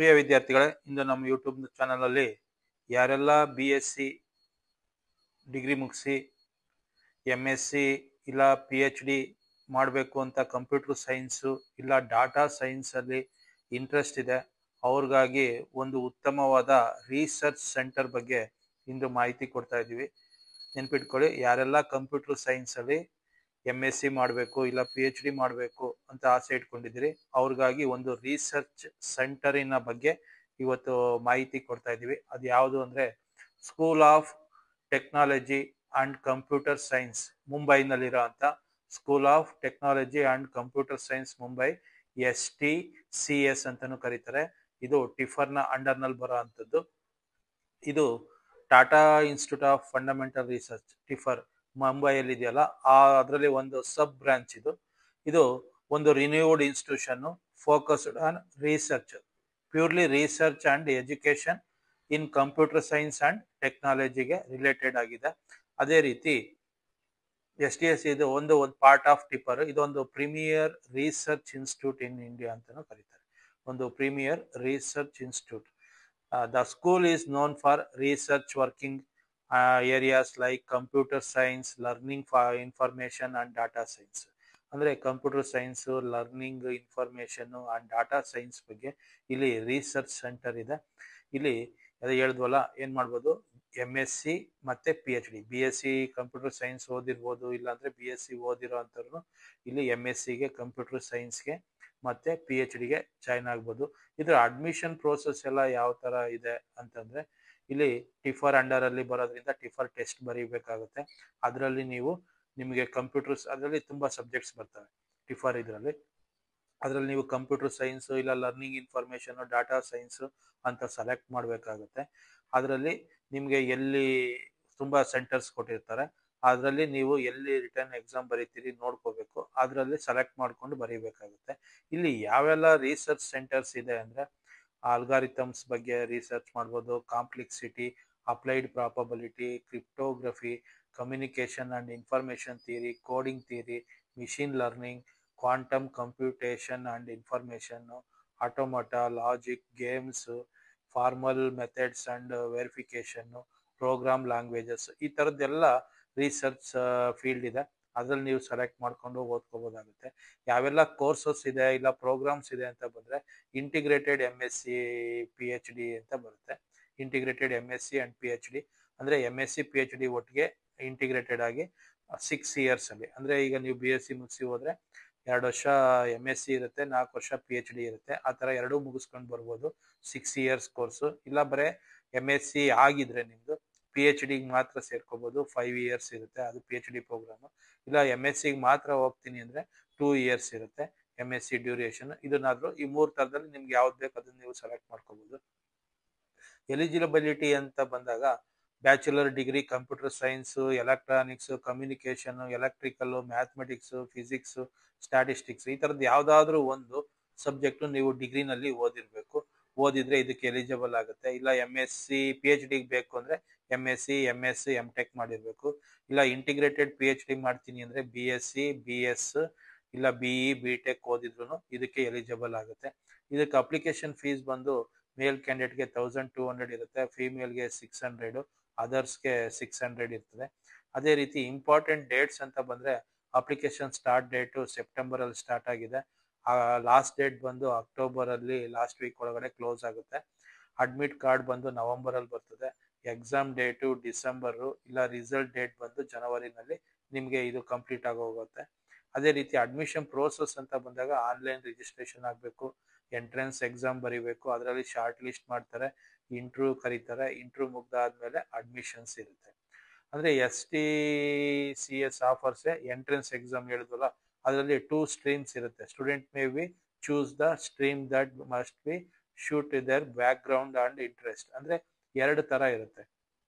ಪ್ರಿಯ ವಿದ್ಯಾರ್ಥಿಗಳೇ, ಇಂದು ನಮ್ಮ ಯೂಟ್ಯೂಬ್ ಚಾನಲಲ್ಲಿ ಯಾರೆಲ್ಲ BSc ಡಿಗ್ರಿ ಮುಗಿಸಿ MSc ಇಲ್ಲ PhD ಮಾಡಬೇಕು ಅಂತ ಕಂಪ್ಯೂಟರ್ ಸೈನ್ಸು ಇಲ್ಲ ಡಾಟಾ ಸೈನ್ಸಲ್ಲಿ ಇಂಟ್ರೆಸ್ಟ್ ಇದೆ ಅವ್ರಿಗಾಗಿ ಒಂದು ಉತ್ತಮವಾದ ರಿಸರ್ಚ್ ಸೆಂಟರ್ ಬಗ್ಗೆ ಇಂದು ಮಾಹಿತಿ ಕೊಡ್ತಾ ಇದ್ದೀವಿ. ನೆನ್ಪಿಟ್ಕೊಳ್ಳಿ, ಯಾರೆಲ್ಲ ಕಂಪ್ಯೂಟರ್ ಸೈನ್ಸಲ್ಲಿ MSc ಮಾಡಬೇಕು ಇಲ್ಲ PhD ಮಾಡಬೇಕು ಅಂತ ಆಸೆ ಇಟ್ಕೊಂಡಿದ್ದೀರಿ ಅವ್ರಿಗಾಗಿ ಒಂದು ರಿಸರ್ಚ್ ಸೆಂಟರಿನ ಬಗ್ಗೆ ಇವತ್ತು ಮಾಹಿತಿ ಕೊಡ್ತಾ ಇದ್ದೀವಿ. ಅದು ಯಾವುದು ಅಂದರೆ school of technology and computer science, ಮುಂಬೈನಲ್ಲಿರೋ ಅಂಥ school of technology and computer science Mumbai, STCS ಅಂತಲೂ ಕರೀತಾರೆ. ಇದು ಟಿಫರ್ನ ಅಂಡರ್ನಲ್ಲಿ ಬರೋ ಅಂಥದ್ದು. ಇದು Tata institute of fundamental research, TIFR ಮುಂಬೈಯಲ್ಲಿ ಇದೆಯಲ್ಲ, ಅದರಲ್ಲಿ ಒಂದು ಸಬ್ ಬ್ರಾಂಚ್ ಇದು ಒಂದು renewed institution focused on research, purely research and education in computer science and ಟೆಕ್ನಾಲಜಿಗೆ ರಿಲೇಟೆಡ್ ಆಗಿದೆ. ಅದೇ ರೀತಿ STS ಇದು ಒಂದು ಪಾರ್ಟ್ ಆಫ್ ಟಿಫರ್. ಇದೊಂದು premier research institute in India ಅಂತಲೂ ಕರೀತಾರೆ, ಒಂದು premier research institute. The school is known for research working areas like computer science, learning for information and data science. ಅಂದರೆ computer science, learning, information and data science ಬಗ್ಗೆ ಇಲ್ಲಿ research centre ಇದೆ. ಇಲ್ಲಿ ಅದು ಹೇಳಿದ್ವಲ್ಲ, ಏನು ಮಾಡ್ಬೋದು, MSc ಮತ್ತು PhD, BSc ಕಂಪ್ಯೂಟರ್ ಸೈನ್ಸ್ ಓದಿರ್ಬೋದು, ಇಲ್ಲಾಂದರೆ BSc ಓದಿರೋ ಅಂಥವ್ರು ಇಲ್ಲಿ MScಗೆ ಕಂಪ್ಯೂಟರ್ ಸೈನ್ಸ್ಗೆ ಮತ್ತು PhDಗೆ ಜಾಯ್ನ್ ಆಗ್ಬೋದು. ಇದರ ಅಡ್ಮಿಷನ್ ಪ್ರೋಸೆಸ್ ಎಲ್ಲ ಯಾವ ಥರ ಇದೆ ಅಂತಂದರೆ, ಇಲ್ಲಿ ಟಿಫರ್ ಅಂಡರಲ್ಲಿ ಬರೋದ್ರಿಂದ ಟಿಫರ್ ಟೆಸ್ಟ್ ಬರೀಬೇಕಾಗುತ್ತೆ. ಅದರಲ್ಲಿ ನಿಮಗೆ ಕಂಪ್ಯೂಟರ್ಸ್, ಅದರಲ್ಲಿ ತುಂಬ ಸಬ್ಜೆಕ್ಟ್ಸ್ ಬರ್ತವೆ ಟಿಫರ್ ಇದರಲ್ಲಿ. ಅದರಲ್ಲಿ ನೀವು ಕಂಪ್ಯೂಟರ್ ಸೈನ್ಸು ಇಲ್ಲ ಲರ್ನಿಂಗ್ ಇನ್ಫಾರ್ಮೇಷನು, ಡಾಟಾ ಸೈನ್ಸು ಅಂತ ಸೆಲೆಕ್ಟ್ ಮಾಡಬೇಕಾಗುತ್ತೆ. ಅದರಲ್ಲಿ ನಿಮಗೆ ಎಲ್ಲಿ ತುಂಬ ಸೆಂಟರ್ಸ್ ಕೊಟ್ಟಿರ್ತಾರೆ, ಅದರಲ್ಲಿ ನೀವು ಎಲ್ಲಿ ರಿಟರ್ನ್ ಎಕ್ಸಾಮ್ ಬರೀತೀರಿ ನೋಡ್ಕೋಬೇಕು, ಅದರಲ್ಲಿ ಸೆಲೆಕ್ಟ್ ಮಾಡಿಕೊಂಡು ಬರೀಬೇಕಾಗುತ್ತೆ. ಇಲ್ಲಿ ಯಾವೆಲ್ಲ ರಿಸರ್ಚ್ ಸೆಂಟರ್ಸ್ ಇದೆ ಅಂದರೆ, ಆಲ್ಗಾರಿಥಮ್ಸ್ ಬಗ್ಗೆ ರಿಸರ್ಚ್ ಮಾಡ್ಬೋದು, complexity, applied probability, cryptography, communication and information theory, coding theory, machine learning, quantum computation and information, automata, logic, games, formal methods and verification, program languages, ಈ ಥರದ್ದೆಲ್ಲ ರಿಸರ್ಚ್ ಫೀಲ್ಡ್ ಇದೆ. ಅದರಲ್ಲಿ ನೀವು ಸೆಲೆಕ್ಟ್ ಮಾಡಿಕೊಂಡು ಓದ್ಕೋಬೋದಾಗುತ್ತೆ. ಯಾವೆಲ್ಲ ಕೋರ್ಸಸ್ ಇದೆ ಇಲ್ಲ ಪ್ರೋಗ್ರಾಮ್ಸ್ ಇದೆ ಅಂತ ಬಂದರೆ, ಇಂಟಿಗ್ರೇಟೆಡ್ MSc PhD ಅಂತ ಬರುತ್ತೆ. ಇಂಟಿಗ್ರೇಟೆಡ್ MSc ಆ್ಯಂಡ್ PhD ಅಂದರೆ MSc PhD ಒಟ್ಟಿಗೆ ಇಂಟಿಗ್ರೇಟೆಡ್ ಆಗಿ 6 ಇಯರ್ಸಲ್ಲಿ, ಅಂದರೆ ಈಗ ನೀವು BSc ಮುಗಿಸಿ ಹೋದರೆ 2 ವರ್ಷ MSc ಇರುತ್ತೆ, 4 ವರ್ಷ PhD ಇರುತ್ತೆ. ಆ ಥರ ಎರಡೂ ಮುಗಿಸ್ಕೊಂಡು ಬರ್ಬೋದು. 6 ಇಯರ್ಸ್ ಕೋರ್ಸು. ಇಲ್ಲ ಬರೀ MSc ಆಗಿದ್ರೆ ನಿಮ್ಮದು PhDಗೆ ಮಾತ್ರ ಸೇರ್ಕೋಬೋದು, 5 ಇಯರ್ಸ್ ಇರುತ್ತೆ, ಅದು PhD ಪ್ರೋಗ್ರಾಮು. ಇಲ್ಲ MScಗೆ ಮಾತ್ರ ಹೋಗ್ತೀನಿ ಅಂದರೆ 2 ಇಯರ್ಸ್ ಇರುತ್ತೆ MSc ಡ್ಯೂರೇಷನ್. ಇದನ್ನಾದರೂ ಈ 3 ಥರದಲ್ಲಿ ನಿಮ್ಗೆ ಯಾವ್ದು ಬೇಕು ಅದನ್ನು ನೀವು ಸೆಲೆಕ್ಟ್ ಮಾಡ್ಕೋಬೋದು. ಎಲಿಜಿಬಿಲಿಟಿ ಅಂತ ಬಂದಾಗ, bachelor degree computer science, electronics, communication, electrical, mathematics, physics, statistics, ಈ ಥರದ್ದು ಯಾವುದಾದ್ರೂ ಒಂದು ಸಬ್ಜೆಕ್ಟು ನೀವು ಡಿಗ್ರಿನಲ್ಲಿ ಓದಿರಬೇಕು. ಓದಿದ್ರೆ ಇದಕ್ಕೆ ಎಲಿಜಿಬಲ್ ಆಗುತ್ತೆ. ಇಲ್ಲ MSc PhDಗೆ ಬೇಕು ಅಂದರೆ MSc MS MTech ಮಾಡಿರಬೇಕು. ಇಲ್ಲ ಇಂಟಿಗ್ರೇಟೆಡ್ PhD ಮಾಡ್ತೀನಿ ಅಂದರೆ BSc BS ಇಲ್ಲ BE BTech ಓದಿದ್ರು ಇದಕ್ಕೆ ಎಲಿಜಿಬಲ್ ಆಗುತ್ತೆ. ಇದಕ್ಕೆ ಅಪ್ಲಿಕೇಶನ್ ಫೀಸ್ ಬಂದು ಮೇಲ್ ಕ್ಯಾಂಡಿಡೇಟ್ಗೆ 1200 ಇರುತ್ತೆ, ಫೀಮೇಲ್ಗೆ 600, ಅದರ್ಸ್ಗೆ 600 ಇರ್ತದೆ. ಅದೇ ರೀತಿ ಇಂಪಾರ್ಟೆಂಟ್ ಡೇಟ್ಸ್ ಅಂತ ಬಂದರೆ, ಅಪ್ಲಿಕೇಶನ್ ಸ್ಟಾರ್ಟ್ ಡೇಟು ಸೆಪ್ಟೆಂಬರಲ್ಲಿ ಸ್ಟಾರ್ಟ್ ಆಗಿದೆ. ಲಾಸ್ಟ್ ಡೇಟ್ ಬಂದು ಅಕ್ಟೋಬರಲ್ಲಿ ಲಾಸ್ಟ್ ವೀಕ್ ಒಳಗಡೆ ಕ್ಲೋಸ್ ಆಗುತ್ತೆ. ಅಡ್ಮಿಟ್ ಕಾರ್ಡ್ ಬಂದು ನವಂಬರಲ್ಲಿ ಬರ್ತದೆ. ಎಕ್ಸಾಮ್ ಡೇಟು ಡಿಸೆಂಬರು, ಇಲ್ಲ ರಿಸಲ್ಟ್ ಡೇಟ್ ಬಂದು ಜನವರಿನಲ್ಲಿ ನಿಮಗೆ ಇದು ಕಂಪ್ಲೀಟ್ ಆಗೋಗುತ್ತೆ. ಅದೇ ರೀತಿ ಅಡ್ಮಿಷನ್ ಪ್ರೋಸೆಸ್ ಅಂತ ಬಂದಾಗ, ಆನ್ಲೈನ್ ರಿಜಿಸ್ಟ್ರೇಷನ್ ಆಗಬೇಕು, ಎಂಟ್ರೆನ್ಸ್ ಎಕ್ಸಾಮ್ ಬರೀಬೇಕು, ಅದರಲ್ಲಿ ಶಾರ್ಟ್ ಲಿಸ್ಟ್ ಮಾಡ್ತಾರೆ, ಇಂಟ್ರ್ಯೂ ಕರೀತಾರೆ, ಇಂಟ್ರ್ಯೂ ಮುಗ್ದಾದ್ಮೇಲೆ ಅಡ್ಮಿಷನ್ಸ್ ಇರುತ್ತೆ. ಅಂದರೆ STCS ಆಫರ್ಸೆ ಎಂಟ್ರೆನ್ಸ್ ಎಕ್ಸಾಮ್ ಹೇಳಿದ್ವಲ್ಲ, ಅದರಲ್ಲಿ 2 ಸ್ಟ್ರೀಮ್ಸ್ ಇರುತ್ತೆ. Student may be choose the stream that must be suit their background and interest. ಅಂದರೆ 2 ಥರ ಇರುತ್ತೆ.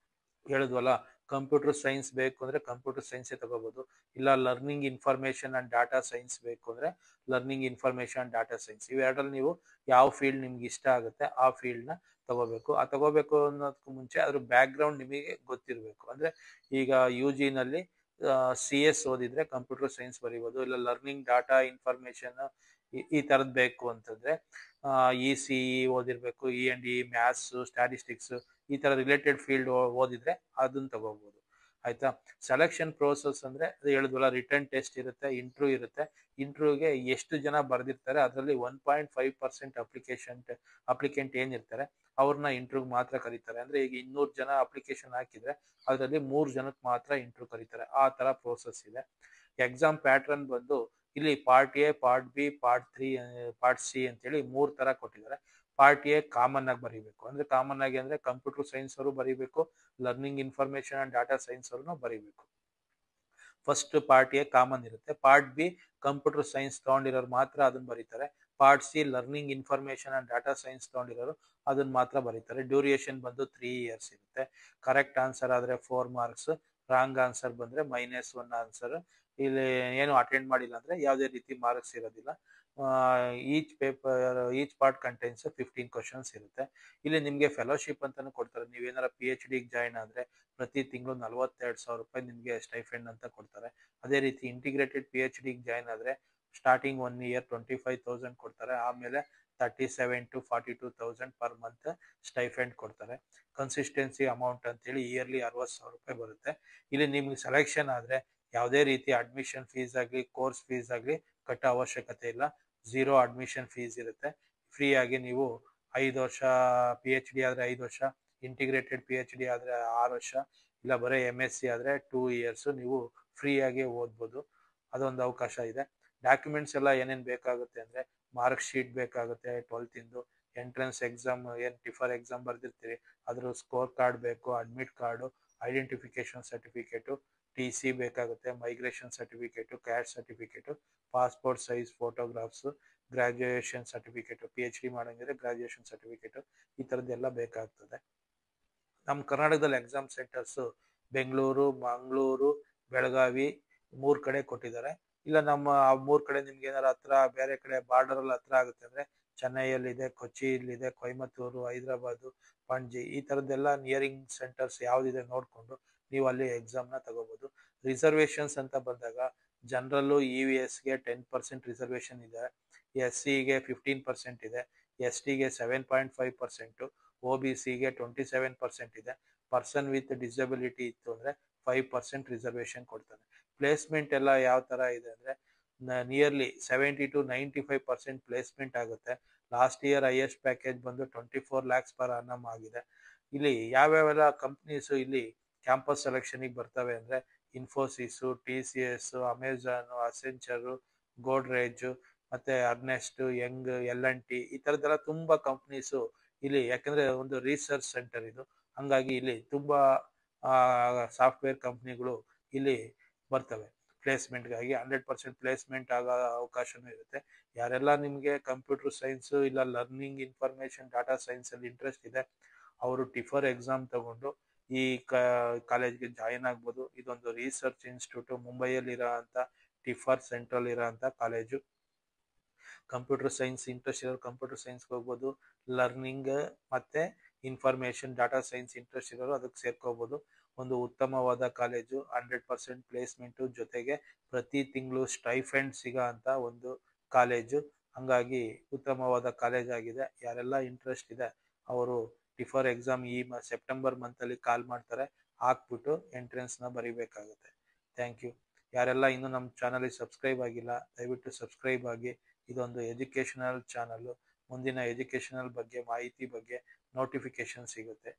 ಹೇಳಿದ್ವಲ್ಲ, ಕಂಪ್ಯೂಟರ್ ಸೈನ್ಸ್ ಬೇಕು ಅಂದರೆ ಕಂಪ್ಯೂಟರ್ ಸೈನ್ಸೇ ತಗೋಬೋದು. ಇಲ್ಲ learning information and data science ಬೇಕು ಅಂದರೆ learning information and data science. ಇವೆರಡರಲ್ಲಿ ನೀವು ಯಾವ ಫೀಲ್ಡ್ ನಿಮ್ಗೆ ಇಷ್ಟ ಆಗುತ್ತೆ ಆ ಫೀಲ್ಡ್ನ ತಗೋಬೇಕು. ಆ ತಗೋಬೇಕು ಅನ್ನೋದಕ್ಕೂ ಮುಂಚೆ ಅದ್ರ ಬ್ಯಾಕ್ಗ್ರೌಂಡ್ ನಿಮಗೆ ಗೊತ್ತಿರಬೇಕು. ಅಂದರೆ ಈಗ UGನಲ್ಲಿ CS ಓದಿದರೆ ಕಂಪ್ಯೂಟರ್ ಸೈನ್ಸ್ ಬರೀಬೋದು. ಇಲ್ಲ ಲರ್ನಿಂಗ್ ಡಾಟಾ ಇನ್ಫಾರ್ಮೇಷನ್ ಈ ಥರದ್ದು ಬೇಕು ಅಂತಂದರೆ ECE ಓದಿರಬೇಕು, E&E, ಮ್ಯಾಥ್ಸ್, ಸ್ಟ್ಯಾಟಿಸ್ಟಿಕ್ಸ್ ಈ ಥರ ರಿಲೇಟೆಡ್ ಫೀಲ್ಡ್ ಓದಿದ್ರೆ ಅದನ್ನ ತಗೋಬೋದು. ಆಯ್ತಾ. ಸೆಲೆಕ್ಷನ್ ಪ್ರೋಸೆಸ್ ಅಂದರೆ ಅದು ಹೇಳಿದ್ವಲ್ಲ, ರಿಟರ್ನ್ ಟೆಸ್ಟ್ ಇರುತ್ತೆ, ಇಂಟರ್ವ್ಯೂ ಇರುತ್ತೆ. ಇಂಟರ್ವ್ಯೂಗೆ ಎಷ್ಟು ಜನ ಬರೆದಿರ್ತಾರೆ ಅದರಲ್ಲಿ 1.5% ಅಪ್ಲಿಕೆಂಟ್ ಏನಿರ್ತಾರೆ ಅವ್ರನ್ನ ಇಂಟರ್ವ್ಯೂಗೆ ಮಾತ್ರ ಕರೀತಾರೆ. ಅಂದರೆ ಈಗ 200 ಜನ ಅಪ್ಲಿಕೇಶನ್ ಹಾಕಿದ್ರೆ ಅದರಲ್ಲಿ 3 ಜನಕ್ಕೆ ಮಾತ್ರ ಇಂಟರ್ವ್ಯೂ ಕರೀತಾರೆ. ಆ ಥರ ಪ್ರೋಸೆಸ್ ಇದೆ. ಎಕ್ಸಾಮ್ ಪ್ಯಾಟ್ರನ್ ಬಂದು ಇಲ್ಲಿ part A, part B, part 3, part C ಅಂತೇಳಿ 3 ಥರ ಕೊಟ್ಟಿದ್ದಾರೆ. ಪಾರ್ಟ್ ಎ ಕಾಮನ್ ಆಗಿ ಬರೀಬೇಕು. ಅಂದರೆ ಕಾಮನ್ ಆಗಿ ಅಂದರೆ ಕಂಪ್ಯೂಟರ್ ಸೈನ್ಸ್ ಅವರು ಬರೀಬೇಕು, learning information and data science ಅವ್ರನ್ನೂ ಬರೀಬೇಕು. ಫಸ್ಟ್ ಪಾರ್ಟ್ ಎ ಕಾಮನ್ ಇರುತ್ತೆ. ಪಾರ್ಟ್ ಬಿ ಕಂಪ್ಯೂಟರ್ ಸೈನ್ಸ್ ತಗೊಂಡಿರೋರು ಮಾತ್ರ ಅದನ್ನ ಬರೀತಾರೆ. Part C learning information and data science ತಗೊಂಡಿರೋರು ಅದನ್ನ ಮಾತ್ರ ಬರೀತಾರೆ. ಡ್ಯೂರೇಷನ್ ಬಂದು 3 years ಇರುತ್ತೆ. ಕರೆಕ್ಟ್ ಆನ್ಸರ್ ಆದರೆ 4 marks, ರಾಂಗ್ ಆನ್ಸರ್ ಬಂದರೆ -1 ಆನ್ಸರ್. ಇಲ್ಲಿ ಏನು ಅಟೆಂಡ್ ಮಾಡಿಲ್ಲ ಅಂದರೆ ಯಾವುದೇ ರೀತಿ ಮಾರ್ಕ್ಸ್ ಇರೋದಿಲ್ಲ. ಈಚ್ ಪಾರ್ಟ್ ಕಂಟೈನ್ಸ್ 15 questions ಇರುತ್ತೆ. ಇಲ್ಲಿ ನಿಮಗೆ ಫೆಲೋಶಿಪ್ ಅಂತಾನು ಕೊಡ್ತಾರೆ. ನೀವೇನಾರ PhD ಜಾಯಿನ್ ಆದರೆ ಪ್ರತಿ ತಿಂಗಳು 42,000 ರೂಪಾಯಿ ನಿಮಗೆ ಸ್ಟೈಫೆಂಡ್ ಅಂತ ಕೊಡ್ತಾರೆ. ಅದೇ ರೀತಿ ಇಂಟಿಗ್ರೇಟೆಡ್ PhD ಜಾಯಿನ್ ಆದರೆ ಸ್ಟಾರ್ಟಿಂಗ್ 1 year 25,000 ಕೊಡ್ತಾರೆ. ಆಮೇಲೆ 37,000 to 42,000 ಪರ್ ಮಂತ್ ಸ್ಟೈಫೆಂಡ್ ಕೊಡ್ತಾರೆ. ಕನ್ಸಿಸ್ಟೆನ್ಸಿ ಅಮೌಂಟ್ ಅಂತೇಳಿ ಇಯರ್ಲಿ 60,000 ರೂಪಾಯಿ ಬರುತ್ತೆ. ಇಲ್ಲಿ ನಿಮ್ಗೆ ಸೆಲೆಕ್ಷನ್ ಆದರೆ ಯಾವುದೇ ರೀತಿ ಅಡ್ಮಿಷನ್ ಫೀಸ್ ಆಗಲಿ, ಕೋರ್ಸ್ ಫೀಸ್ ಆಗಲಿ ಕಟ್ಟೋ ಅವಶ್ಯಕತೆ ಇಲ್ಲ. 0 ಅಡ್ಮಿಷನ್ ಫೀಸ್ ಇರುತ್ತೆ. ಫ್ರೀ ಆಗಿ ನೀವು 5 ವರ್ಷ PhD ಆದರೆ 5 ವರ್ಷ, ಇಂಟಿಗ್ರೇಟೆಡ್ PhD ಆದರೆ 6 ವರ್ಷ, ಇಲ್ಲ ಬರೀ MSc ಆದರೆ 2 years ನೀವು ಫ್ರೀಯಾಗಿ ಓದ್ಬೋದು. ಅದೊಂದು ಅವಕಾಶ ಇದೆ. ಡಾಕ್ಯುಮೆಂಟ್ಸ್ ಎಲ್ಲ ಏನೇನು ಬೇಕಾಗುತ್ತೆ ಅಂದರೆ ಮಾರ್ಕ್ ಶೀಟ್ ಬೇಕಾಗುತ್ತೆ, 12th ಎಂಟ್ರೆನ್ಸ್ ಎಕ್ಸಾಮ್ ಏನು ಟಿಫರ್ ಎಕ್ಸಾಮ್ ಬರೆದಿರ್ತೀರಿ ಅದ್ರ ಸ್ಕೋರ್ ಕಾರ್ಡ್ ಬೇಕು, admit card, identification certificate, TC ಬೇಕಾಗುತ್ತೆ, migration certificate, caste certificate, passport size photographs, graduation certificate, PhD ಮಾಡಂಗಿದ್ರೆ ಗ್ರಾಜ್ಯುಯೇಷನ್ ಸರ್ಟಿಫಿಕೇಟು, ಈ ಥರದ್ದೆಲ್ಲ ಬೇಕಾಗ್ತದೆ. ನಮ್ಮ ಕರ್ನಾಟಕದಲ್ಲಿ ಎಕ್ಸಾಮ್ ಸೆಂಟರ್ಸು ಬೆಂಗಳೂರು, ಮಂಗಳೂರು, ಬೆಳಗಾವಿ 3 ಕಡೆ ಕೊಟ್ಟಿದ್ದಾರೆ. ಇಲ್ಲ ನಮ್ಮ 3 ಕಡೆ ನಿಮ್ಗೆ ಏನಾರು ಹತ್ರ ಬೇರೆ ಕಡೆ ಬಾರ್ಡರಲ್ಲಿ ಹತ್ರ ಆಗುತ್ತೆ ಅಂದರೆ ಚೆನ್ನೈಯಲ್ಲಿದೆ, ಕೊಚ್ಚಿಯಲ್ಲಿದೆ, ಕೊಯಮತ್ತೂರು, ಹೈದರಾಬಾದು, ಪಣಜಿ ಈ ಥರದ್ದೆಲ್ಲ ನಿಯರಿಂಗ್ ಸೆಂಟರ್ಸ್ ಯಾವುದಿದೆ ನೋಡಿಕೊಂಡು ನೀವು ಅಲ್ಲಿ ಎಕ್ಸಾಮ್ನ ತಗೋಬೋದು. ರಿಸರ್ವೇಷನ್ಸ್ ಅಂತ ಬಂದಾಗ ಜನರಲ್ಲು EVSಗೆ 10% ರಿಸರ್ವೇಷನ್ ಇದೆ, SCಗೆ 15% ಇದೆ, STಗೆ 7.5%, OBCಗೆ 27% ಇದೆ. ಪರ್ಸನ್ ವಿತ್ ಡಿಸಬಿಲಿಟಿ ಇತ್ತು ಅಂದರೆ 5% ರಿಸರ್ವೇಷನ್ ಕೊಡ್ತಾನೆ. ಪ್ಲೇಸ್ಮೆಂಟ್ ಎಲ್ಲ ಯಾವ ಥರ ಇದೆ ಅಂದರೆ ನಿಯರ್ಲಿ 70 to 95% ಪ್ಲೇಸ್ಮೆಂಟ್ ಆಗುತ್ತೆ. ಲಾಸ್ಟ್ ಇಯರ್ ಹೈಯೆಸ್ಟ್ ಪ್ಯಾಕೇಜ್ ಬಂದು 24 lakhs per annum ಆಗಿದೆ. ಇಲ್ಲಿ ಯಾವ್ಯಾವೆಲ್ಲ ಕಂಪ್ನೀಸು ಇಲ್ಲಿ ಕ್ಯಾಂಪಸ್ ಸೆಲೆಕ್ಷನಿಗೆ ಬರ್ತವೆ ಅಂದರೆ ಇನ್ಫೋಸಿಸು, TCS, ಅಮೆಜಾನು, ಅಸೆಂಚರು, ಗೋಡ್ರೇಜು, ಮತ್ತು ಅರ್ನೆಸ್ಟ್, ಯಂಗ್, L&T ಈ ಥರದ್ದೆಲ್ಲ ತುಂಬ ಕಂಪ್ನೀಸು ಇಲ್ಲಿ, ಯಾಕಂದರೆ ಒಂದು ರಿಸರ್ಚ್ ಸೆಂಟರ್ ಇದು, ಹಂಗಾಗಿ ಇಲ್ಲಿ ತುಂಬ ಸಾಫ್ಟ್ವೇರ್ ಕಂಪ್ನಿಗಳು ಇಲ್ಲಿ ಬರ್ತವೆ ಪ್ಲೇಸ್ಮೆಂಟ್ಗಾಗಿ. 100% ಪ್ಲೇಸ್ಮೆಂಟ್ ಆಗೋ ಅವಕಾಶನೂ ಇರುತ್ತೆ. ಯಾರೆಲ್ಲ ನಿಮಗೆ ಕಂಪ್ಯೂಟರ್ ಸೈನ್ಸು ಇಲ್ಲ ಲರ್ನಿಂಗ್ ಇನ್ಫಾರ್ಮೇಷನ್ ಡಾಟಾ ಸೈನ್ಸಲ್ಲಿ ಇಂಟ್ರೆಸ್ಟ್ ಇದೆ ಅವರು ಟಿಫರ್ ಎಕ್ಸಾಮ್ ತಗೊಂಡು ಈ ಕಾಲೇಜ್ಗೆ ಜಾಯಿನ್ ಆಗ್ಬೋದು. ಇದೊಂದು ರಿಸರ್ಚ್ ಇನ್ಸ್ಟಿಟ್ಯೂಟು, ಮುಂಬೈಯಲ್ಲಿರೋ ಅಂಥ ಟಿಫರ್ ಸೆಂಟ್ರಲ್ ಇರೋ ಅಂಥ ಕಾಲೇಜು. ಕಂಪ್ಯೂಟರ್ ಸೈನ್ಸ್ ಇಂಟ್ರೆಸ್ಟ್ ಇರೋರು ಕಂಪ್ಯೂಟರ್ ಸೈನ್ಸ್ಗೆ ಹೋಗ್ಬೋದು. ಲರ್ನಿಂಗ್ ಮತ್ತು ಇನ್ಫಾರ್ಮೇಷನ್ ಡಾಟಾ ಸೈನ್ಸ್ ಇಂಟ್ರೆಸ್ಟ್ ಇರೋರು ಅದಕ್ಕೆ ಸೇರ್ಕೋಬೋದು. ಒಂದು ಉತ್ತಮವಾದ ಕಾಲೇಜು, 100% ಪ್ಲೇಸ್ಮೆಂಟು, ಜೊತೆಗೆ ಪ್ರತಿ ತಿಂಗಳು ಸ್ಟೈಫೆಂಡ್ ಸಿಗೋ ಅಂಥ ಒಂದು ಕಾಲೇಜು. ಹಂಗಾಗಿ ಉತ್ತಮವಾದ ಕಾಲೇಜ್ ಆಗಿದೆ. ಯಾರೆಲ್ಲ ಇಂಟ್ರೆಸ್ಟ್ ಇದೆ ಅವರು ಟಿಫರ್ ಎಕ್ಸಾಮ್ ಈ ಸೆಪ್ಟೆಂಬರ್ ಮಂತಲ್ಲಿ ಕಾಲ್ ಮಾಡ್ತಾರೆ, ಹಾಕ್ಬಿಟ್ಟು ಎಂಟ್ರೆನ್ಸ್ನ ಬರೀಬೇಕಾಗುತ್ತೆ. Thank you. ಯಾರೆಲ್ಲ ಇನ್ನೂ ನಮ್ಮ ಚಾನಲಿಗೆ ಸಬ್ಸ್ಕ್ರೈಬ್ ಆಗಿಲ್ಲ ದಯವಿಟ್ಟು ಸಬ್ಸ್ಕ್ರೈಬ್ ಆಗಿ. ಇದೊಂದು ಎಜುಕೇಷನಲ್ ಚಾನಲ್ಲು. ಮುಂದಿನ ಎಜುಕೇಷನಲ್ ಬಗ್ಗೆ ಮಾಹಿತಿ ಬಗ್ಗೆ ನೋಟಿಫಿಕೇಶನ್ ಸಿಗುತ್ತೆ.